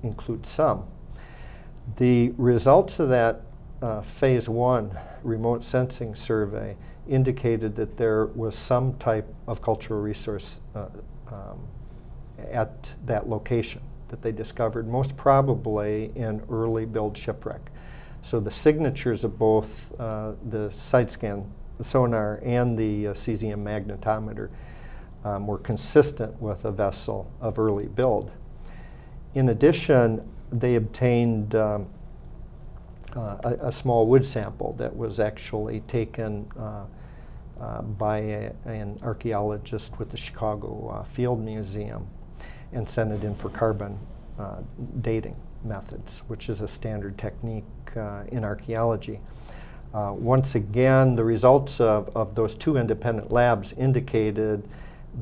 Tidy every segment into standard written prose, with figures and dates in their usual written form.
include some. The results of that phase 1 remote sensing survey indicated that there was some type of cultural resource at that location that they discovered, most probably an early build shipwreck. So the signatures of both the side scan sonar and the cesium magnetometer were consistent with a vessel of early build. In addition, they obtained a small wood sample that was actually taken by an archaeologist with the Chicago Field Museum and sent it in for carbon dating methods, which is a standard technique in archaeology. Once again, the results of those 2 independent labs indicated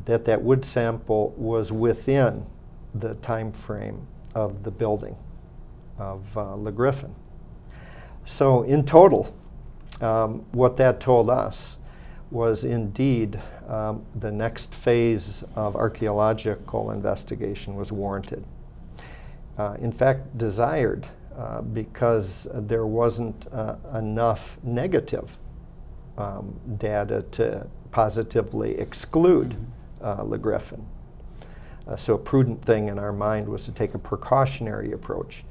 that that wood sample was within the time frame of the building of the Griffin. So in total, what that told us was indeed the next phase of archaeological investigation was warranted. In fact, desired, because there wasn't enough negative data to positively exclude the Griffin. So a prudent thing in our mind was to take a precautionary approach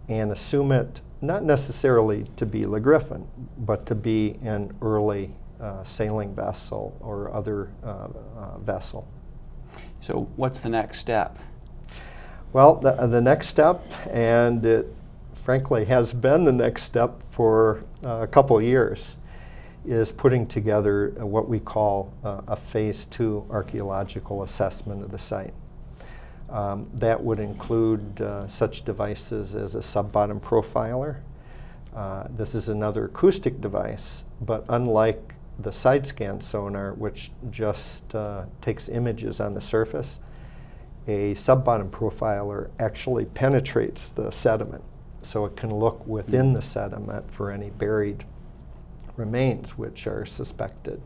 and assume it not necessarily to be the Griffin, but to be an early sailing vessel or other vessel. So what's the next step? Well, the next step, and it frankly has been the next step for a couple years, is putting together what we call a phase 2 archaeological assessment of the site. That would include such devices as a sub-bottom profiler. This is another acoustic device, but unlike the side scan sonar, which just takes images on the surface, a sub-bottom profiler actually penetrates the sediment, so it can look within the sediment for any buried remains which are suspected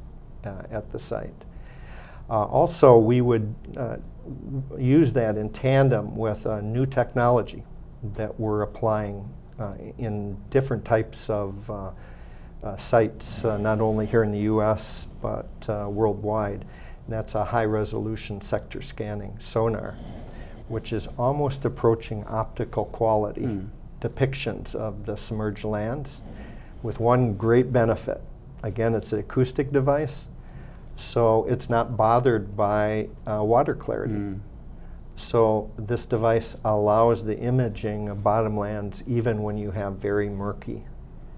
at the site. Also, we would use that in tandem with a new technology that we're applying in different types of sites, not only here in the U.S. but worldwide. And that's a high-resolution sector scanning sonar, which is almost approaching optical quality depictions of the submerged lands, with one great benefit. Again, it's an acoustic device, so it's not bothered by water clarity. So this device allows the imaging of bottomlands even when you have very murky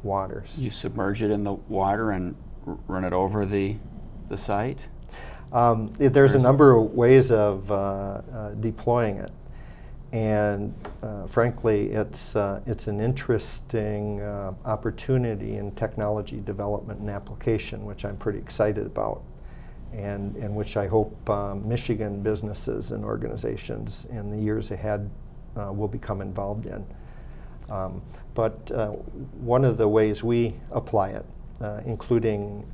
waters. You submerge it in the water and run it over the site? There's a number of ways of deploying it, and frankly, it's an interesting opportunity in technology development and application, which I'm pretty excited about, and which I hope Michigan businesses and organizations in the years ahead will become involved in. But one of the ways we apply it, including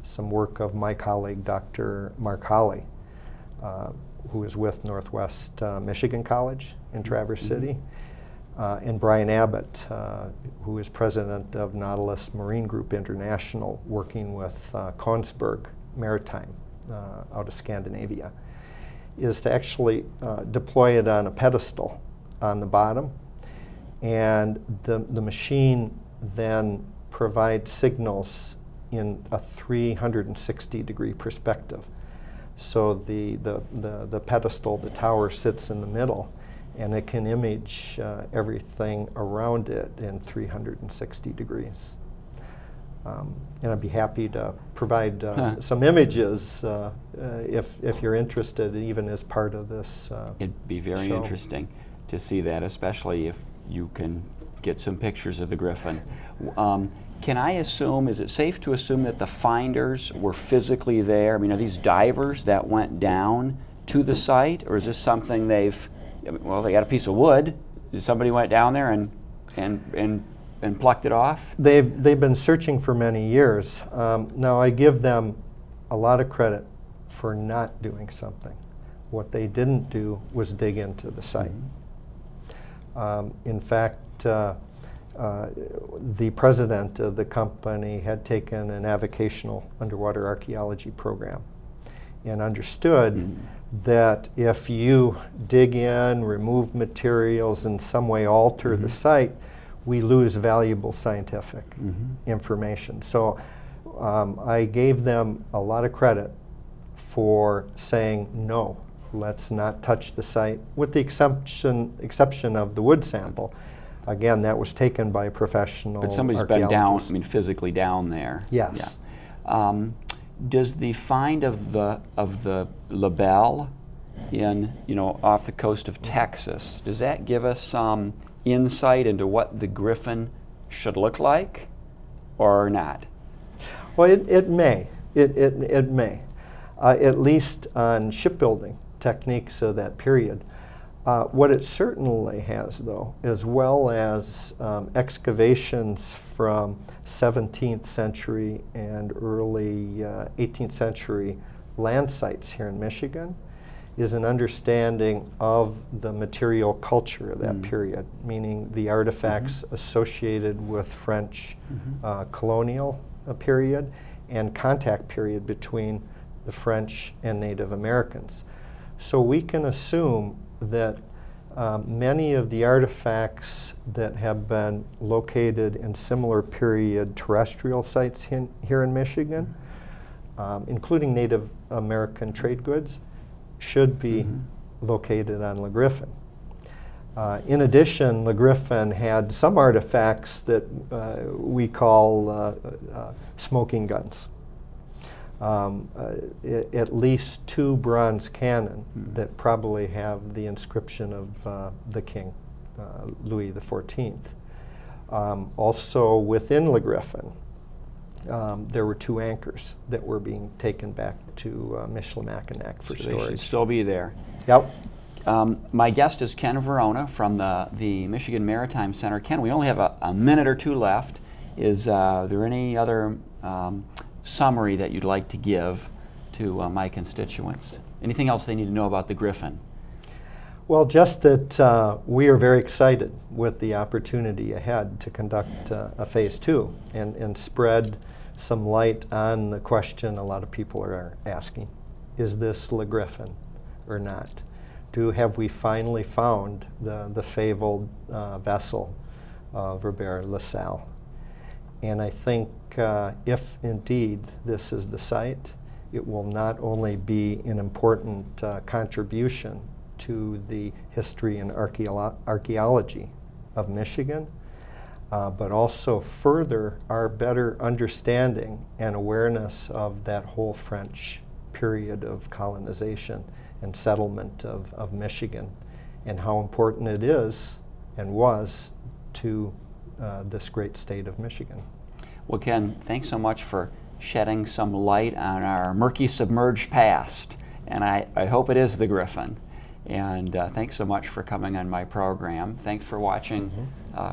some work of my colleague, Dr. Mark Holley, who is with Northwest Michigan College in Traverse City, and Brian Abbott, who is president of Nautilus Marine Group International, working with Kongsberg Maritime out of Scandinavia, is to actually deploy it on a pedestal on the bottom, and the machine then provides signals in a 360-degree perspective. So the pedestal, the tower, sits in the middle, and it can image everything around it in 360 degrees. And I'd be happy to provide some images if you're interested, even as part of this It'd be very show. Interesting to see that, especially if you can get some pictures of the Griffin. Can I assume, is it safe to assume that the finders were physically there? I mean, are these divers that went down to the site, or is this something they've, well, they got a piece of wood, somebody went down there and plucked it off? They've been searching for many years. Now, I give them a lot of credit for not doing something. What they didn't do was dig into the site. In fact, the president of the company had taken an avocational underwater archaeology program and understood that if you dig in, remove materials, in some way alter the site, we lose valuable scientific information. So I gave them a lot of credit for saying, no, let's not touch the site, with the exception of the wood sample. Again, that was taken by a professional But somebody's been down, archaeologist. I mean, physically down there. Yes. Yeah. Does the find of the labelle in, off the coast of Texas, does that give us some insight into what the Griffin should look like, or not? Well, it may. It may. At least on shipbuilding techniques of that period. What it certainly has, though, as well as excavations from 17th century and early 18th century land sites here in Michigan, is an understanding of the material culture of that period, meaning the artifacts associated with French colonial period and contact period between the French and Native Americans. So we can assume that many of the artifacts that have been located in similar period terrestrial sites here in Michigan, including Native American trade goods, should be located on Le Griffin. In addition, Le Griffin had some artifacts that we call smoking guns. At least 2 bronze cannon that probably have the inscription of the king, Louis XIV. Also within Le Griffin, there were 2 anchors that were being taken back to Michilimackinac for So storage. they should still be there. Yep. My guest is Ken Vrana from the Michigan Maritime Center. Ken, we only have a minute or 2 left. Is there any other summary that you'd like to give to my constituents? Anything else they need to know about the Griffin? Well, just that we are very excited with the opportunity ahead to conduct a phase 2 and spread some light on the question a lot of people are asking. Is this Le Griffin or not? Have we finally found the fabled vessel of Robert La Salle? And I think if indeed this is the site, it will not only be an important contribution to the history and archaeology of Michigan, but also further our better understanding and awareness of that whole French period of colonization and settlement of Michigan, and how important it is and was to this great state of Michigan. Well, Ken, thanks so much for shedding some light on our murky submerged past, and I hope it is the Griffin. And thanks so much for coming on my program. Thanks for watching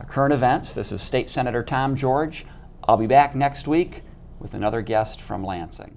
Current Events. This is State Senator Tom George. I'll be back next week with another guest from Lansing.